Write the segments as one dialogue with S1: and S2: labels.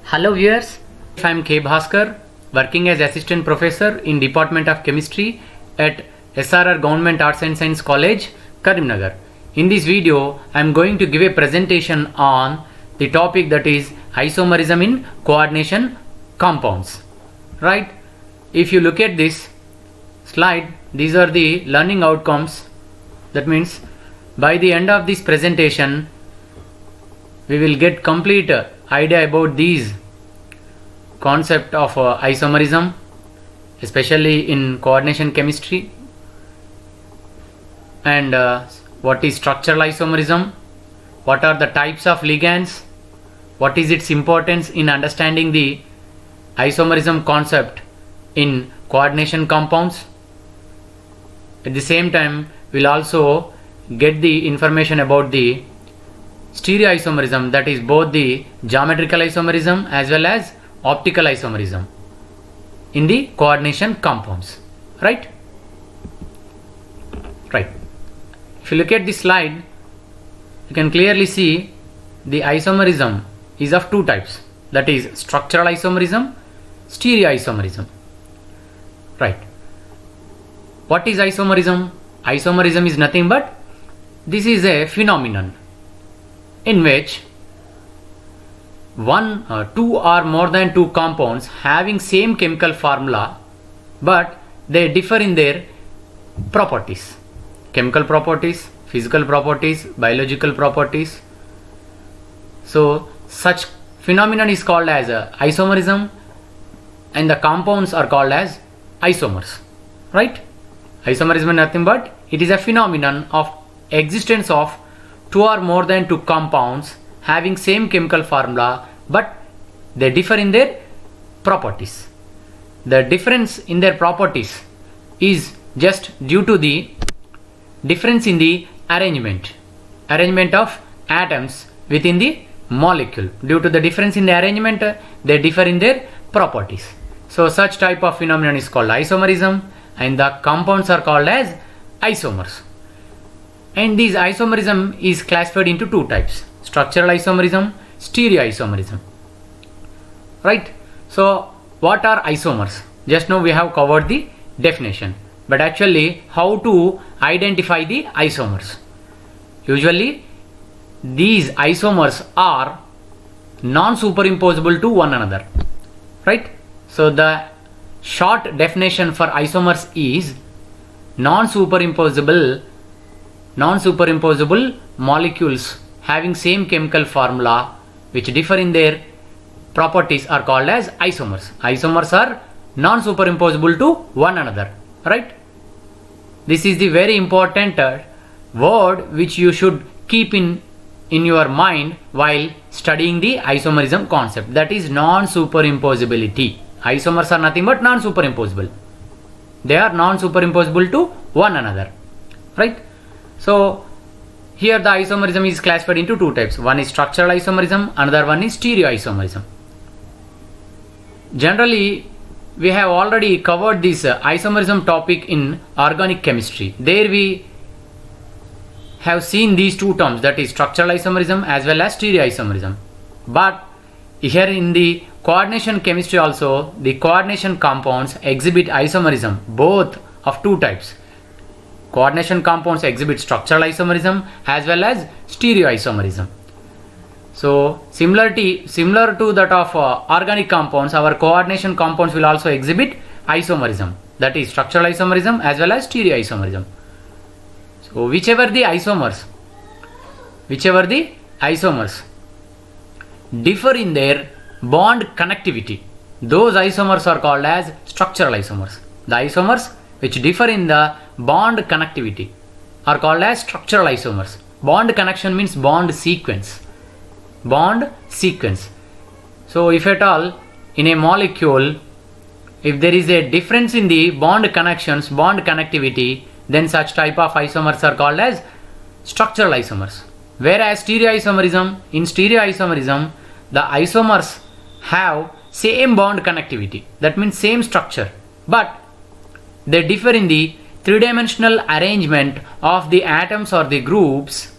S1: Hello viewers, I am K. Bhaskar, working as Assistant Professor in Department of Chemistry at SRR Government Arts and Science College, Karimnagar. In this video, I am going to give a presentation on the topic that is isomerism in coordination compounds. Right? If you look at this slide, these are the learning outcomes. That means by the end of this presentation, we will get complete idea about these concept of isomerism, especially in coordination chemistry, and what is structural isomerism, what are the types of ligands, what is its importance in understanding the isomerism concept in coordination compounds. At the same time, we'll also get the information about the stereoisomerism, that is both the geometrical isomerism as well as optical isomerism in the coordination compounds. Right? If you look at this slide, you can clearly see the isomerism is of two types, that is structural isomerism, stereoisomerism. Right. What is isomerism? Isomerism is nothing but this is a phenomenon in which two or more than two compounds having same chemical formula, but they differ in their properties, chemical properties, physical properties, biological properties. So such phenomenon is called as isomerism, and the compounds are called as isomers. Right? Isomerism is nothing but it is a phenomenon of existence of two or more than two compounds having same chemical formula, but they differ in their properties. The difference in their properties is just due to the difference in the arrangement of atoms within the molecule. Due to the difference in the arrangement, they differ in their properties. So such type of phenomenon is called isomerism, and the compounds are called as isomers. And this isomerism is classified into two types: structural isomerism, stereoisomerism. Right? So what are isomers? Just now we have covered the definition, but actually how to identify the isomers? Usually these isomers are non-superimposable to one another. Right? So the short definition for isomers is non-superimposable molecules having same chemical formula which differ in their properties are called as isomers. Isomers are non-superimposable to one another. Right? This is the very important word which you should keep in your mind while studying the isomerism concept, that is non-superimposability. Isomers are nothing but non-superimposable. They are non-superimposable to one another. Right? So here the isomerism is classified into two types. One is structural isomerism, another one is stereoisomerism. Generally, we have already covered this isomerism topic in organic chemistry. There we have seen these two terms, that is structural isomerism as well as stereoisomerism. But here in the coordination chemistry also, the coordination compounds exhibit isomerism, both of two types. Coordination compounds exhibit structural isomerism as well as stereoisomerism. So similar to that of organic compounds, our coordination compounds will also exhibit isomerism, that is structural isomerism as well as stereoisomerism. So whichever the isomers differ in their bond connectivity, those isomers are called as structural isomers. The isomers which differ in the bond connectivity are called as structural isomers. Bond connection means bond sequence. So if at all in a molecule, if there is a difference in the bond connections, bond connectivity, then such type of isomers are called as structural isomers. Whereas in stereoisomerism, the isomers have same bond connectivity, that means same structure, but they differ in the three-dimensional arrangement of the atoms or the groups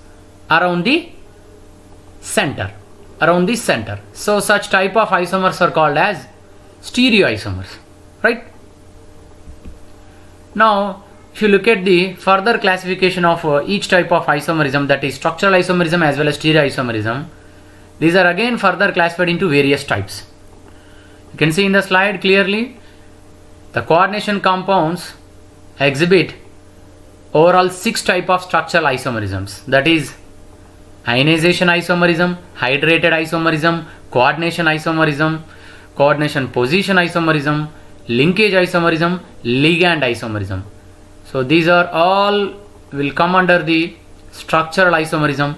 S1: around the center. around the center. So such type of isomers are called as stereoisomers, right? Now if you look at the further classification of each type of isomerism, that is structural isomerism as well as stereoisomerism, these are again further classified into various types. You can see in the slide clearly the coordination compounds exhibit overall 6 type of structural isomerisms, that is ionization isomerism, hydrated isomerism, coordination isomerism, coordination position isomerism, linkage isomerism, ligand isomerism. So these are all will come under the structural isomerism,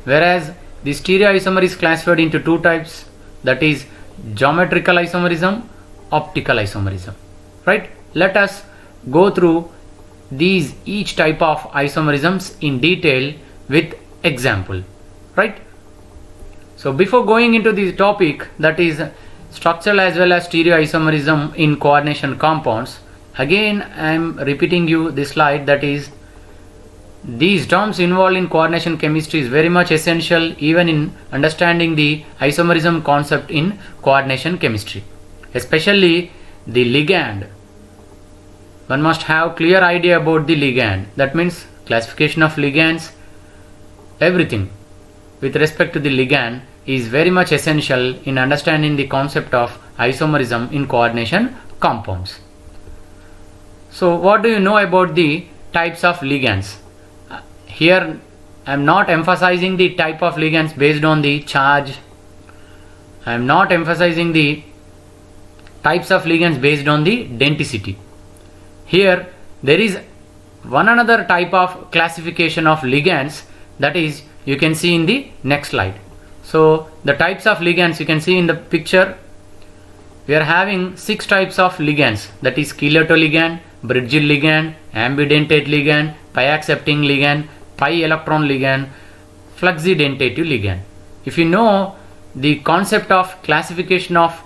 S1: whereas the stereoisomer is classified into 2 types, that is geometrical isomerism, optical isomerism, right? Let us go through these each type of isomerisms in detail with example, right? So before going into the topic, that is structural as well as stereoisomerism in coordination compounds, again I am repeating you this slide, that is these terms involved in coordination chemistry is very much essential even in understanding the isomerism concept in coordination chemistry, especially the ligand. One must have clear idea about the ligand, that means classification of ligands, everything with respect to the ligand is very much essential in understanding the concept of isomerism in coordination compounds. So what do you know about the types of ligands? Here I am not emphasizing the type of ligands based on the charge. I am not emphasizing the types of ligands based on the denticity. Here there is one another type of classification of ligands, that is you can see in the next slide. So the types of ligands you can see in the picture, we are having 6 types of ligands, that is chelator ligand, bridged ligand, ambidentate ligand, pi accepting ligand, pi electron ligand, fluxidentative ligand. If you know the concept of classification of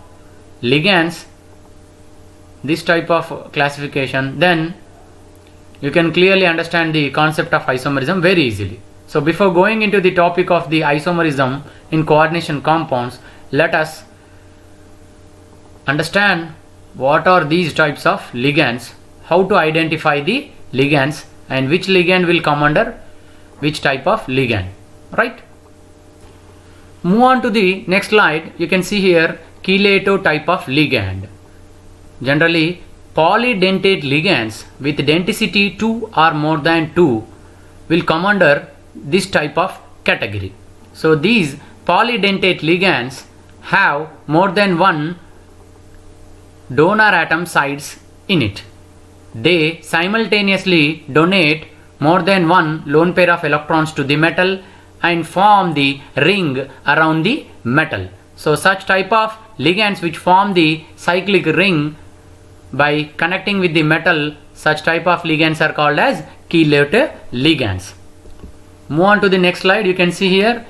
S1: ligands, this type of classification, then you can clearly understand the concept of isomerism very easily. So before going into the topic of the isomerism in coordination compounds, let us understand what are these types of ligands, how to identify the ligands, and which ligand will come under which type of ligand, right? Move on to the next slide. You can see here chelator type of ligand. Generally polydentate ligands with denticity 2 or more than 2 will come under this type of category. So these polydentate ligands have more than one donor atom sites in it. They simultaneously donate more than one lone pair of electrons to the metal and form the ring around the metal. So such type of ligands which form the cyclic ring by connecting with the metal, such type of ligands are called as chelator ligands. Move on to the next slide. You can see here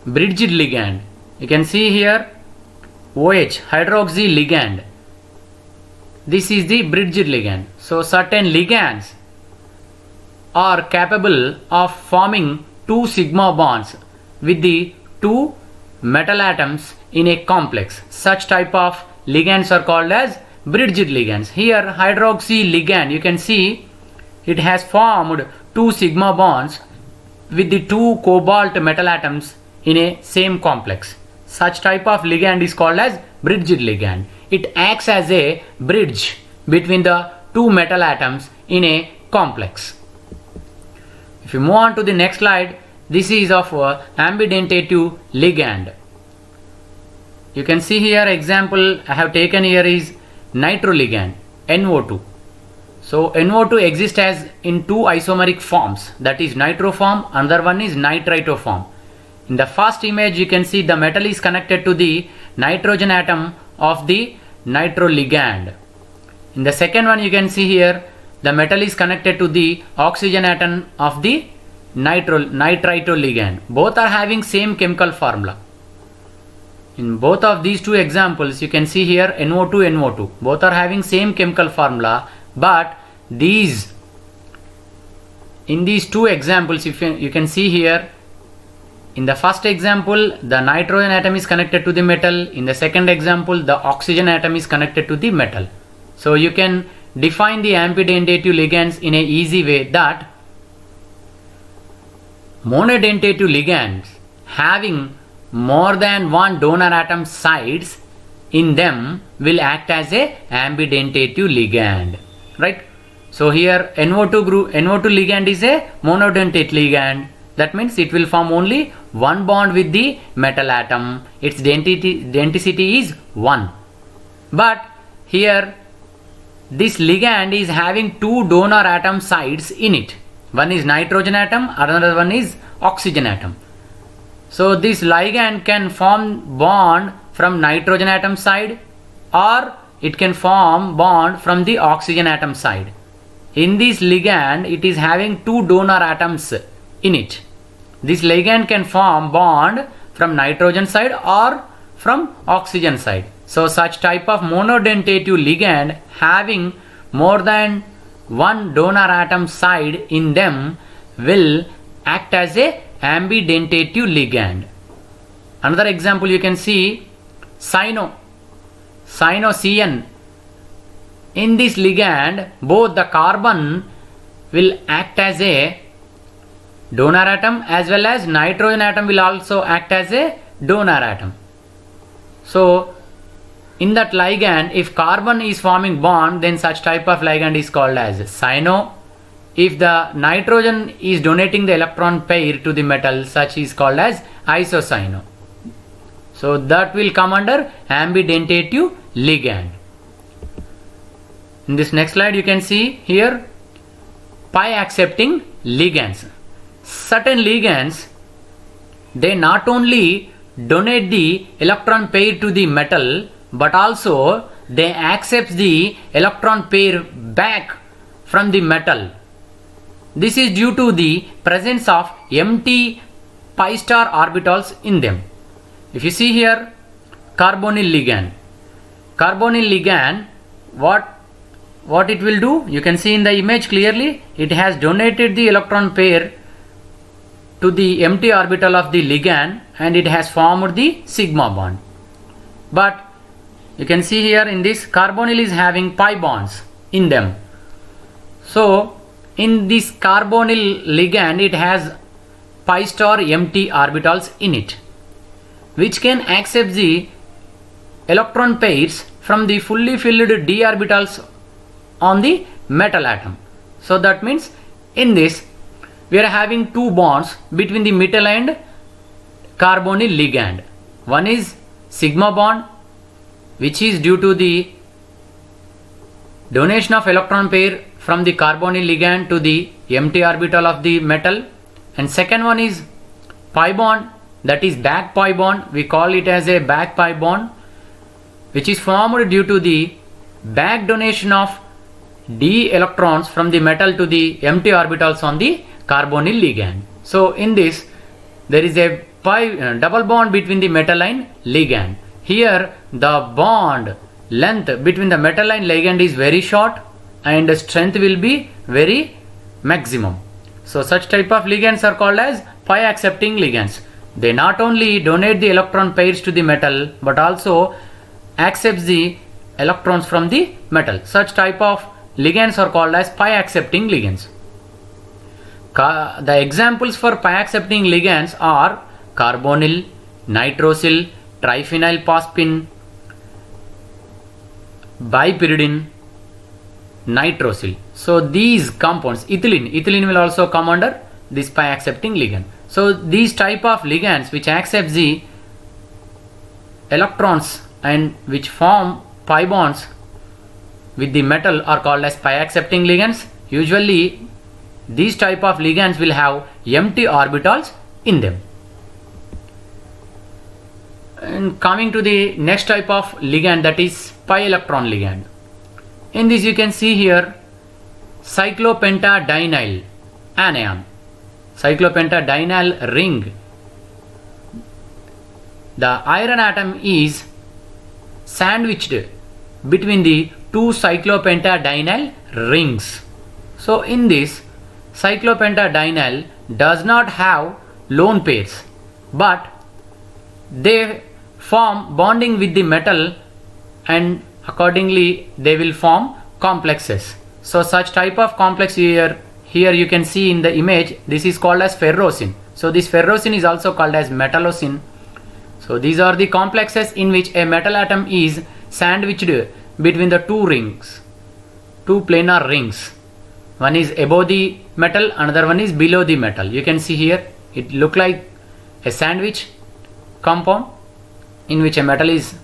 S1: bridged ligand. You can see here OH, hydroxy ligand. This is the bridged ligand. So certain ligands are capable of forming 2 sigma bonds with the 2 metal atoms in a complex. Such type of ligands are called as bridged ligands. Here hydroxy ligand, you can see it has formed 2 sigma bonds with the 2 cobalt metal atoms in a same complex. Such type of ligand is called as bridged ligand. It acts as a bridge between the 2 metal atoms in a complex. If you move on to the next slide, this is of ambidentative ligand. You can see here example I have taken here is nitro ligand, NO2. So NO2 exists as in 2 isomeric forms, that is nitro form, another one is nitrito form. In the first image you can see the metal is connected to the nitrogen atom of the nitro ligand. In the second one you can see here the metal is connected to the oxygen atom of the nitrito ligand. Both are having same chemical formula. In both of these 2 examples you can see here NO2, NO2. Both are having same chemical formula, but in these 2 examples, if you can see here in the first example, the nitrogen atom is connected to the metal. In the second example, the oxygen atom is connected to the metal. So you can define the ambidentative ligands in a easy way, that monodentative ligands having more than one donor atom sites in them will act as a ambidentative ligand, right? So here NO2 ligand is a monodentate ligand. That means it will form only one bond with the metal atom. Its denticity is 1. But here this ligand is having two donor atom sites in it. One is nitrogen atom, another one is oxygen atom. So this ligand can form bond from nitrogen atom side, or it can form bond from the oxygen atom side. In this ligand, it is having two donor atoms in it. This ligand can form bond from nitrogen side or from oxygen side. So such type of monodentative ligand having more than one donor atom side in them will act as a ambidentative ligand. Another example you can see cyano-CN. In this ligand, both the carbon will act as a donor atom as well as nitrogen atom will also act as a donor atom. So in that ligand, if carbon is forming bond, then such type of ligand is called as cyano. If the nitrogen is donating the electron pair to the metal, such is called as isocyano. So that will come under ambidentative ligand. In this next slide you can see here pi accepting ligands. Certain ligands, they not only donate the electron pair to the metal, but also they accept the electron pair back from the metal. This is due to the presence of empty pi star orbitals in them. If you see here carbonyl ligand, what it will do, you can see in the image clearly, it has donated the electron pair to the empty orbital of the ligand and it has formed the sigma bond. But you can see here in this carbonyl is having pi bonds in them. So in this carbonyl ligand, it has pi star empty orbitals in it, which can accept the electron pairs from the fully filled d orbitals on the metal atom. So that means in this we are having two bonds between the metal and carbonyl ligand. One is sigma bond, which is due to the donation of electron pair from the carbonyl ligand to the empty orbital of the metal, and second one is pi bond, that is back pi bond. We call it as a back pi bond, which is formed due to the back donation of d electrons from the metal to the empty orbitals on the carbonyl ligand. So in this there is a double bond between the metal and ligand. Here the bond length between the metal and ligand is very short and the strength will be very maximum. So such type of ligands are called as pi accepting ligands. They not only donate the electron pairs to the metal but also accepts the electrons from the metal. Such type of ligands are called as pi accepting ligands. The examples for pi accepting ligands are carbonyl, nitrosyl, triphenylphosphine, bipyridine, nitrosyl. So these compounds, ethylene will also come under this pi accepting ligand. So these type of ligands which accept the electrons and which form pi bonds with the metal are called as pi accepting ligands. Usually these type of ligands will have empty orbitals in them. And coming to the next type of ligand, that is pi electron ligand. In this you can see here cyclopentadienyl anion, cyclopentadienyl ring. The iron atom is sandwiched between the two cyclopentadienyl rings. So in this cyclopentadienyl does not have lone pairs. but they form bonding with the metal, and accordingly they will form complexes. So such type of complex here you can see in the image, this is called as ferrocene. So this ferrocene is also called as metallocene. So these are the complexes in which a metal atom is sandwiched between the two rings, two planar rings. One is above the metal, another one is below the metal. You can see here it look like a sandwich compound in which a metal is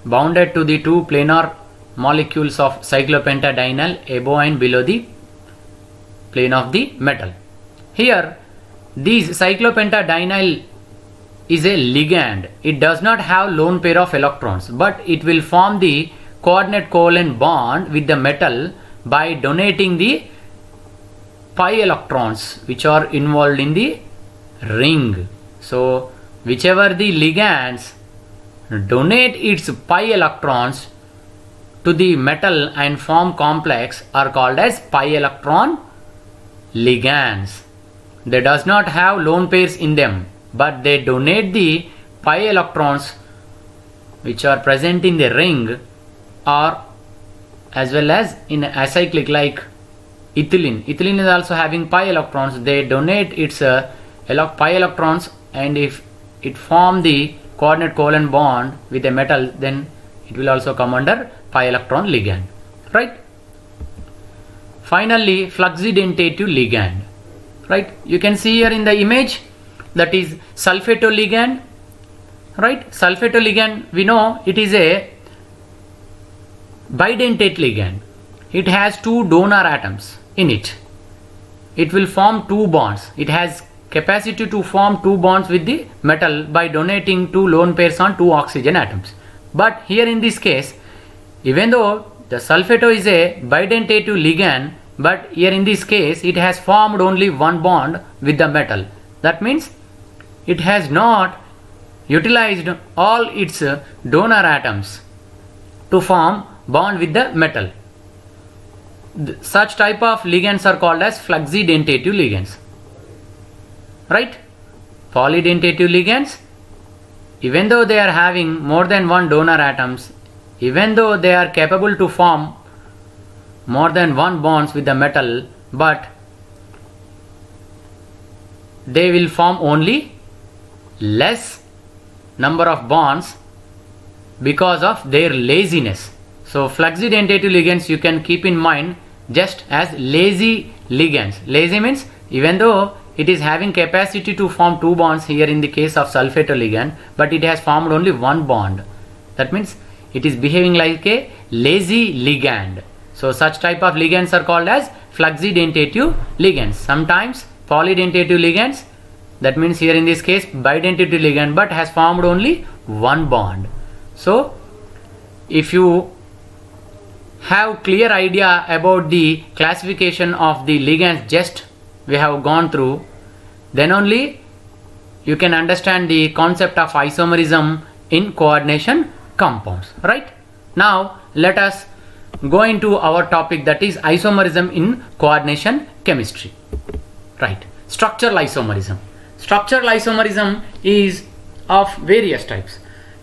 S1: bounded to the two planar molecules of cyclopentadienyl above and below the plane of the metal. Here these cyclopentadienyl is a ligand. It does not have lone pair of electrons, but it will form the coordinate covalent bond with the metal by donating the pi electrons which are involved in the ring. So whichever the ligands donate its pi electrons to the metal and form complex are called as pi electron ligands. They does not have lone pairs in them, but they donate the pi electrons which are present in the ring, or as well as in acyclic like ethylene. Ethylene is also having pi electrons. They donate its pi electrons, and if it form the coordinate covalent bond with a metal, then it will also come under pi electron ligand, right? Finally, fluxidentative ligand, right? You can see here in the image, that is sulfato ligand, right? Sulfato ligand, we know it is a bidentate ligand. It has two donor atoms in it. It will form two bonds. It has capacity to form two bonds with the metal by donating two lone pairs on two oxygen atoms. But here in this case, even though the sulfato is a bidentative ligand, but here in this case it has formed only one bond with the metal. That means it has not utilized all its donor atoms to form bond with the metal. Such type of ligands are called as fluxidentative ligands, right? Polydentative ligands, even though they are having more than one donor atoms, even though they are capable to form more than one bonds with the metal, but they will form only less number of bonds because of their laziness. So fluxidentative ligands you can keep in mind just as lazy ligands. Lazy means even though it is having capacity to form two bonds, here in the case of sulfato ligand, but it has formed only one bond. That means it is behaving like a lazy ligand. So such type of ligands are called as fluxidentative ligands. Sometimes polydentative ligands, that means here in this case bidentative ligand, but has formed only one bond. So if you have clear idea about the classification of the ligands just we have gone through, then only you can understand the concept of isomerism in coordination compounds, right? Now let us go into our topic, that is isomerism in coordination chemistry, right? Structural isomerism. Structural isomerism is of various types.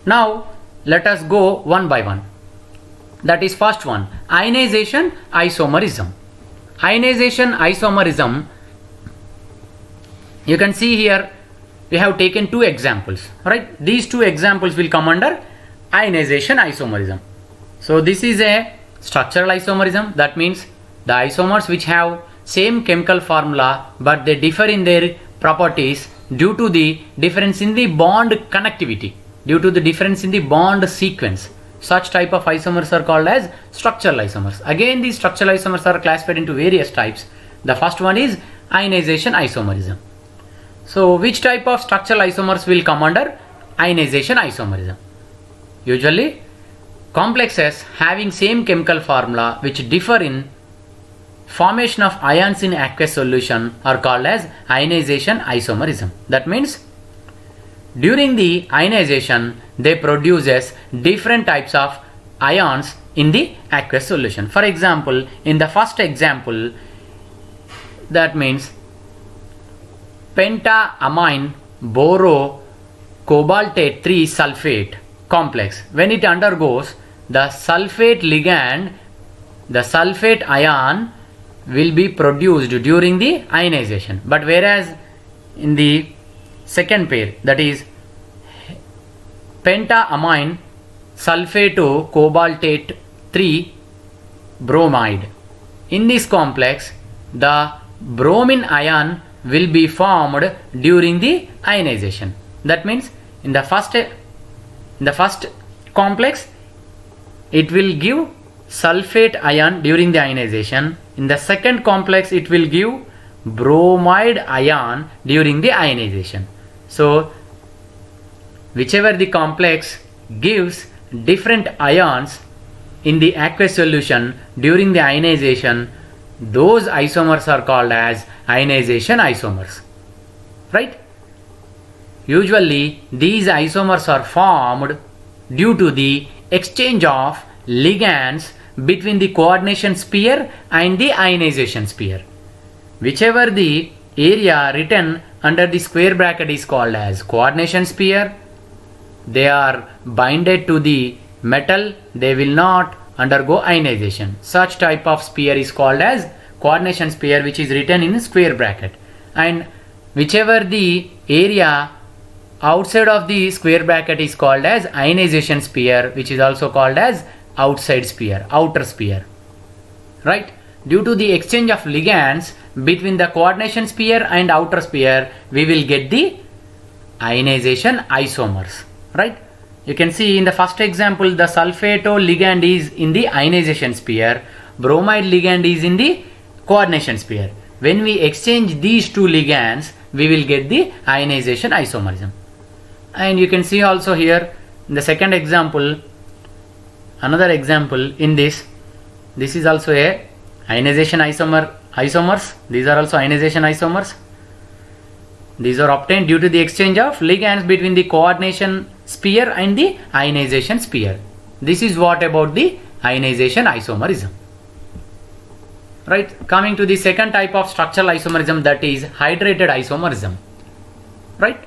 S1: Now let us go one by one. That is first one, ionization isomerism. Ionization isomerism, you can see here we have taken two examples, right? These two examples will come under ionization isomerism. So this is a structural isomerism. That means the isomers which have same chemical formula but they differ in their properties due to the difference in the bond connectivity, due to the difference in the bond sequence. Such type of isomers are called as structural isomers. Again, these structural isomers are classified into various types. The first one is ionization isomerism. So which type of structural isomers will come under ionization isomerism? Usually complexes having same chemical formula which differ in formation of ions in aqueous solution are called as ionization isomerism. That means during the ionization they produces different types of ions in the aqueous solution. For example, in the first example, that means pentaamine boro cobaltate 3 sulfate complex. When it undergoes the sulfate ligand, the sulfate ion will be produced during the ionization. But whereas in the second pair, that is pentaamine sulfato cobaltate 3 bromide, in this complex the bromine ion will be formed during the ionization. That means in the first complex it will give sulfate ion during the ionization. In the second complex it will give bromide ion during the ionization. So whichever the complex gives different ions in the aqueous solution during the ionization, those isomers are called as ionization isomers, right? Usually these isomers are formed due to the exchange of ligands between the coordination sphere and the ionization sphere. Whichever the area written under the square bracket is called as coordination sphere, they are binded to the metal, they will not undergo ionization. Such type of sphere is called as coordination sphere, which is written in square bracket. And whichever the area outside of the square bracket is called as ionization sphere, which is also called as outside sphere, outer sphere, right? Due to the exchange of ligands between the coordination sphere and outer sphere, we will get the ionization isomers, right? You can see in the first example, the sulfato ligand is in the ionization sphere, bromide ligand is in the coordination sphere. When we exchange these two ligands, we will get the ionization isomerism. And you can see also here in the second example, another example in this is also a ionization isomers. These are also ionization isomers. These are obtained due to the exchange of ligands between the coordination sphere and the ionization sphere. This is what about the ionization isomerism, right? Coming to the second type of structural isomerism, that is hydrated isomerism, right?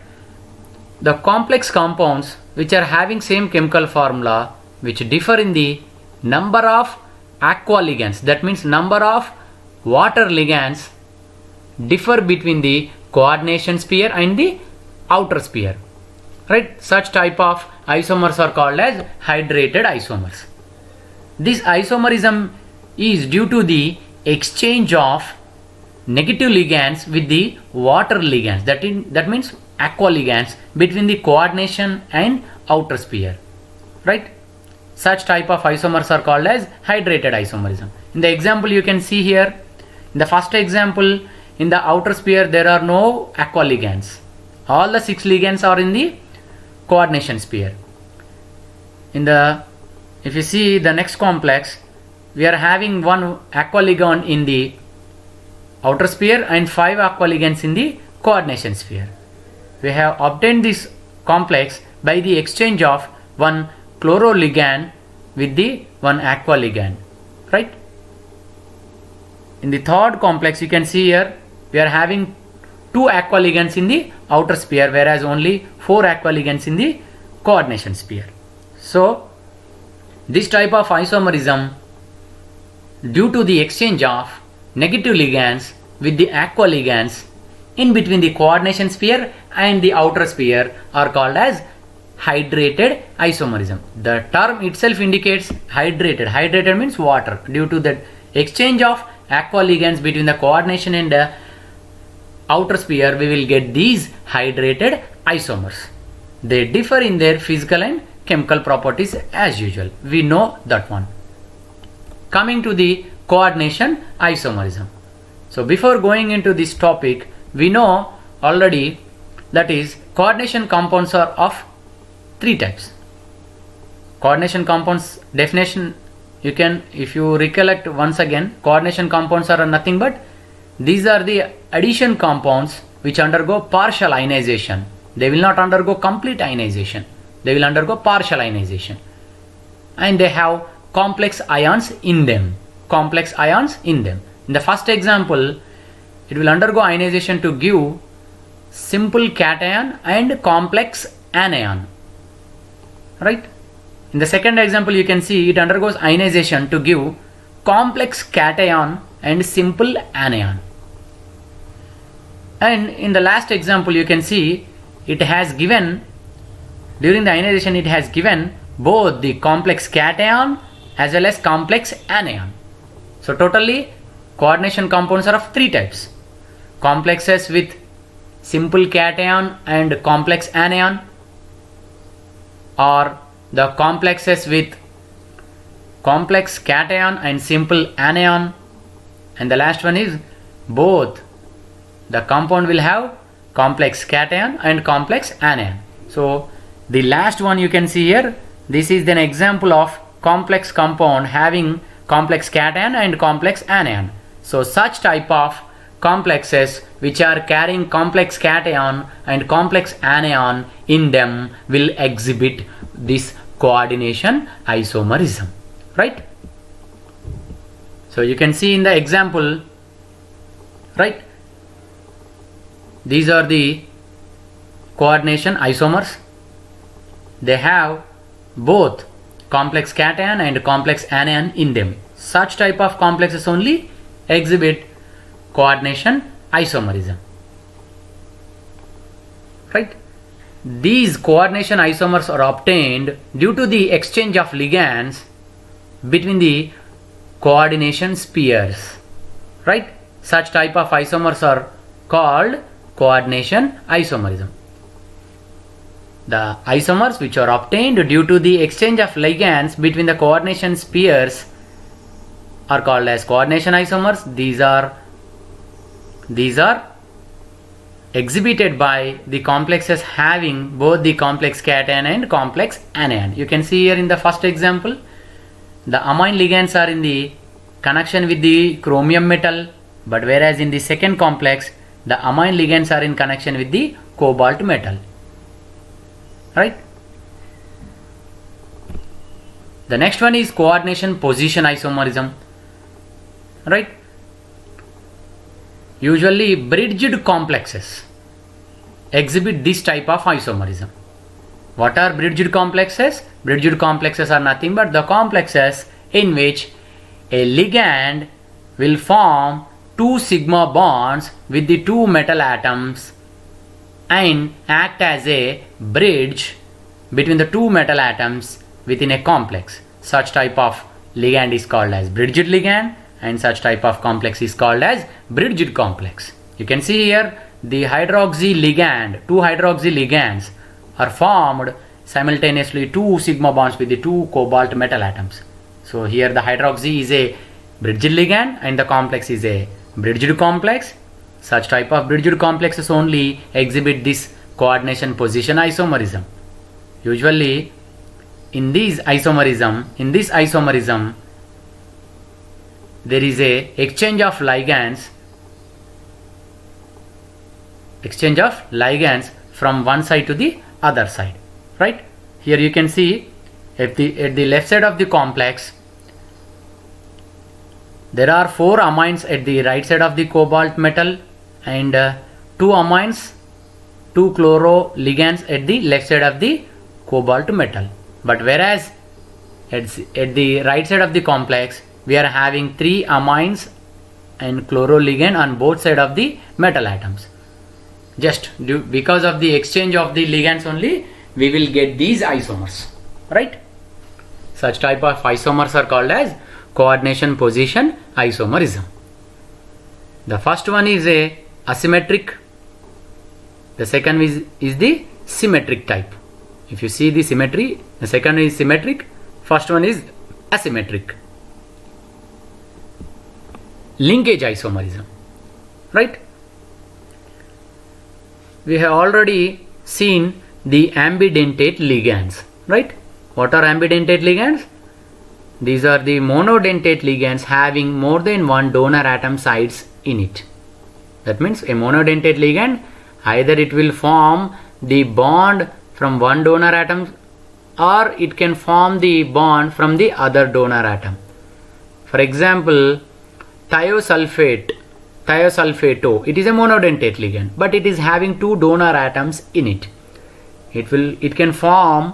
S1: The complex compounds which are having same chemical formula, which differ in the number of aqua ligands, that means number of water ligands, differ between the coordination sphere and the outer sphere, right? Such type of isomers are called as hydrated isomers. This isomerism is due to the exchange of negative ligands with the water ligands, that means aqua ligands, between the coordination and outer sphere, right? Such type of isomers are called as hydrated isomerism. In the example you can see here, in the first example, in the outer sphere there are no aqua ligands. All the 6 ligands are in the coordination sphere. If you see the next complex, we are having one aqua ligand in the outer sphere and 5 aqua ligands in the coordination sphere. We have obtained this complex by the exchange of one chloro ligand with the one aqua ligand, right? In the third complex you can see here, we are having 2 aqua ligands in the outer sphere, whereas only 4 aqua ligands in the coordination sphere. So this type of isomerism, due to the exchange of negative ligands with the aqua ligands in between the coordination sphere and the outer sphere, are called as hydrated isomerism. The term itself indicates hydrated. Hydrated means water. Due to the exchange of aqua ligands between the coordination and the outer sphere, we will get these hydrated isomers. They differ in their physical and chemical properties as usual. We know that one. Coming to the coordination isomerism. So before going into this topic, we know already, that is, coordination compounds are of 3 types. Coordination compounds definition, you can, if you recollect once again, coordination compounds are nothing but these are the addition compounds which undergo partial ionization. They will not undergo complete ionization. They will undergo partial ionization. And they have complex ions in them. Complex ions in them. In the first example, it will undergo ionization to give simple cation and complex anion, right? In the second example, you can see it undergoes ionization to give complex cation and simple anion. And in the last example, you can see it has given, during the ionization, it has given both the complex cation as well as complex anion. So totally coordination compounds are of three types: complexes with simple cation and complex anion, or the complexes with complex cation and simple anion, and the last one is both the compound will have complex cation and complex anion. So the last one you can see here, this is an example of complex compound having complex cation and complex anion. So such type of complexes which are carrying complex cation and complex anion in them will exhibit this coordination isomerism, right? So you can see in the example, right, these are the coordination isomers. They have both complex cation and complex anion in them. Such type of complexes only exhibit coordination isomerism, right? These coordination isomers are obtained due to the exchange of ligands between the coordination spheres, right? Such type of isomers are called coordination isomerism. The isomers which are obtained due to the exchange of ligands between the coordination spheres are called as coordination isomers. These are exhibited by the complexes having both the complex cation and complex anion. You can see here in the first example, the amine ligands are in the connection with the chromium metal, but whereas in the second complex, the amine ligands are in connection with the cobalt metal, right? The next one is coordination position isomerism, right? Usually bridged complexes exhibit this type of isomerism. What are bridged complexes? Bridged complexes are nothing but the complexes in which a ligand will form two sigma bonds with the two metal atoms and act as a bridge between the two metal atoms within a complex. Such type of ligand is called as bridged ligand, and such type of complex is called as bridged complex. You can see here the hydroxy ligand, two hydroxy ligands are formed simultaneously, two sigma bonds with the two cobalt metal atoms. So here the hydroxy is a bridged ligand and the complex is a bridged complex. Such type of bridged complexes only exhibit this coordination position isomerism. Usually in this isomerism there is a exchange of ligands from one side to the other side, right? Here you can see at the left side of the complex there are four amines at the right side of the cobalt metal and two amines, two chloro ligands at the left side of the cobalt metal. But whereas at the right side of the complex we are having three amines and chloro ligand on both sides of the metal atoms. Because of the exchange of the ligands only we will get these isomers, right? Such type of isomers are called as coordination position isomerism. The first one is a asymmetric, the second is the symmetric type. If you see the symmetry, the second one is symmetric, first one is asymmetric. Linkage isomerism, right? We have already seen the ambidentate ligands, right? What are ambidentate ligands? These are the monodentate ligands having more than one donor atom sites in it. That means a monodentate ligand, either it will form the bond from one donor atom or it can form the bond from the other donor atom. For example, thiosulfate thiosulfato. It is a monodentate ligand, but it is having two donor atoms in it. It can form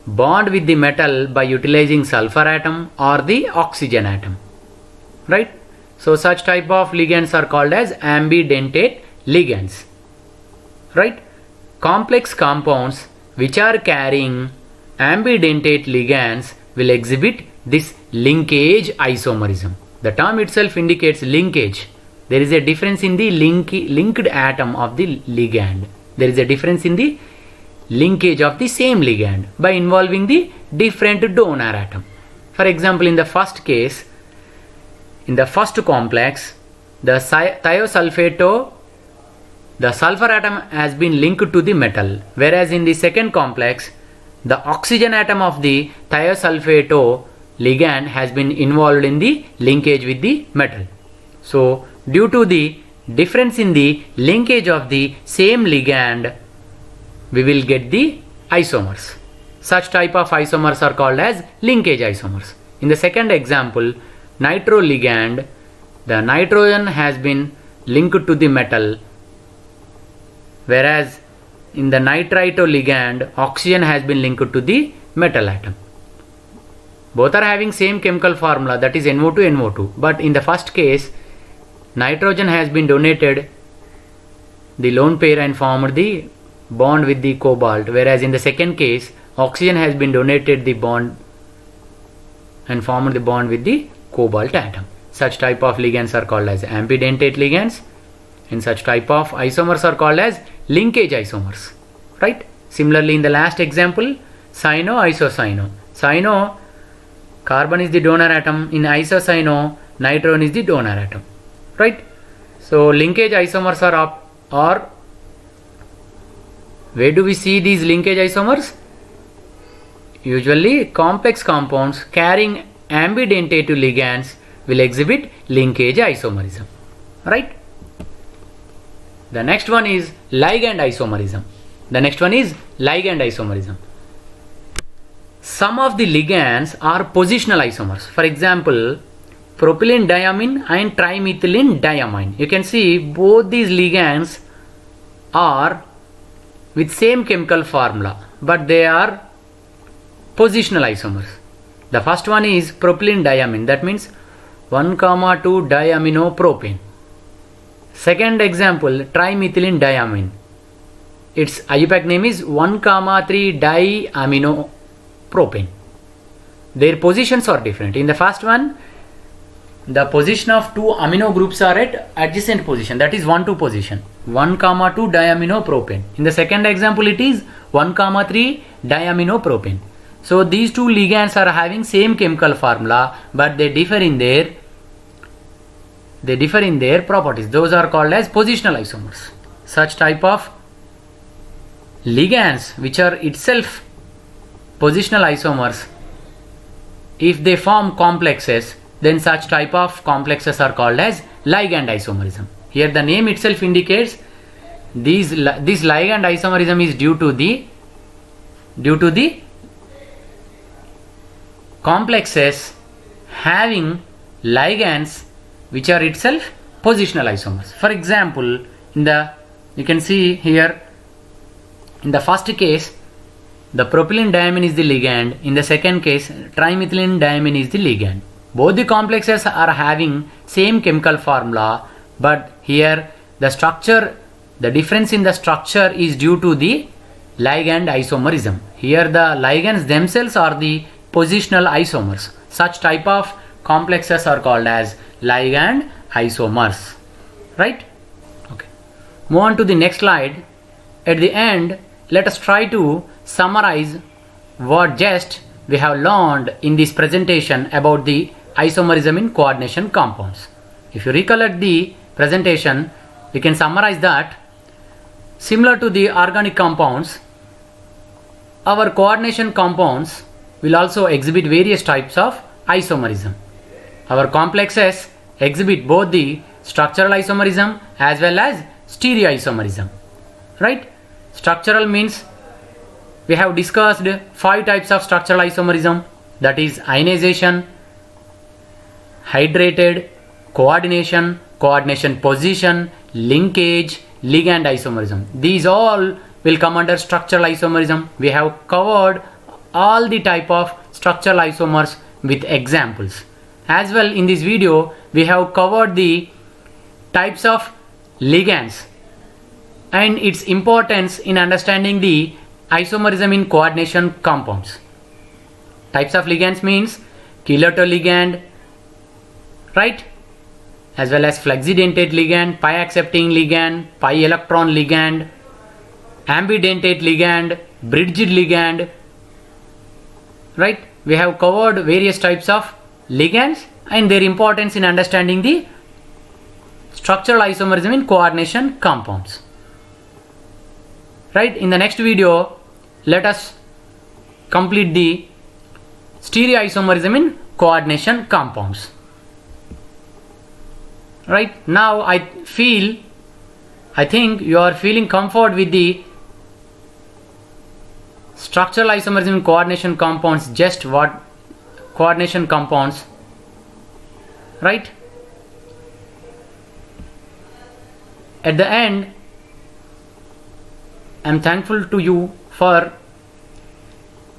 S1: bond with the metal by utilizing sulfur atom or the oxygen atom, right? So such type of ligands are called as ambidentate ligands, right? Complex compounds which are carrying ambidentate ligands will exhibit this linkage isomerism. The term itself indicates linkage. There is a difference in the linked atom of the ligand. There is a difference in the linkage of the same ligand by involving the different donor atom. For example, in the first case, in the first complex, the thiosulfato, the sulfur atom has been linked to the metal, whereas in the second complex, the oxygen atom of the thiosulfato ligand has been involved in the linkage with the metal. So due to the difference in the linkage of the same ligand, we will get the isomers. Such type of isomers are called as linkage isomers. In the second example, nitro ligand, the nitrogen has been linked to the metal, whereas in the nitrito ligand, oxygen has been linked to the metal atom. Both are having same chemical formula, that is NO2 NO2, but in the first case, nitrogen has been donated the lone pair and formed the bond with the cobalt, whereas in the second case, oxygen has been donated the bond and formed the bond with the cobalt atom. Such type of ligands are called as ambidentate ligands, and such type of isomers are called as linkage isomers, right? Similarly, in the last example, cyano isocyano. Cyano, carbon is the donor atom. In isocyano, nitrogen is the donor atom, right? So linkage isomers are where do we see these linkage isomers? Usually complex compounds carrying ambidentate ligands will exhibit linkage isomerism, right? The next one is ligand isomerism. Some of the ligands are positional isomers. For example, propylene diamine and trimethylene diamine. You can see both these ligands are with same chemical formula, but they are positional isomers. The first one is propylene diamine, that means 1,2 diaminopropane. Second example, trimethylene diamine. Its IUPAC name is 1,3 diaminopropane. Their positions are different. In the first one, the position of two amino groups are at adjacent position, that is 1,2 position, 1,2 diaminopropane. In the second example, it is 1,3 diaminopropane. So these two ligands are having same chemical formula, but they differ in their properties. Those are called as positional isomers. Such type of ligands which are itself positional isomers, if they form complexes, then such type of complexes are called as ligand isomerism. Here the name itself indicates this ligand isomerism is due to the complexes having ligands which are itself positional isomers. For example, you can see here in the first case, the propylene diamine is the ligand. In the second case, trimethylene diamine is the ligand. Both the complexes are having same chemical formula, but here the difference in the structure is due to the ligand isomerism. Here the ligands themselves are the positional isomers. Such type of complexes are called as ligand isomers, right? Okay. Move on to the next slide. At the end, let us try to summarize what just we have learned in this presentation about the isomerism in coordination compounds. If you recollect the presentation, we can summarize that similar to the organic compounds, our coordination compounds will also exhibit various types of isomerism. Our complexes exhibit both the structural isomerism as well as stereoisomerism, right? Structural means we have discussed 5 types of structural isomerism, that is ionization, hydrated, coordination, coordination position, linkage, ligand isomerism. These all will come under structural isomerism. We have covered all the type of structural isomers with examples. As well, in this video we have covered the types of ligands and its importance in understanding the isomerism in coordination compounds. Types of ligands means chelator ligand, right? As well as flexidentate ligand, pi accepting ligand, pi electron ligand, ambidentate ligand, bridged ligand, right? We have covered various types of ligands and their importance in understanding the structural isomerism in coordination compounds. Right? In the next video, let us complete the stereoisomerism in coordination compounds. Right? Now I think you are feeling comfort with the structural isomerism in coordination compounds, just what coordination compounds, right? At the end, I am thankful to you for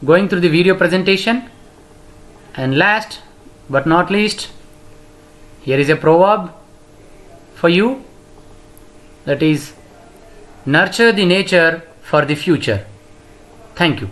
S1: going through the video presentation. And last but not least, here is a proverb for you, that is, nurture the nature for the future. Thank you.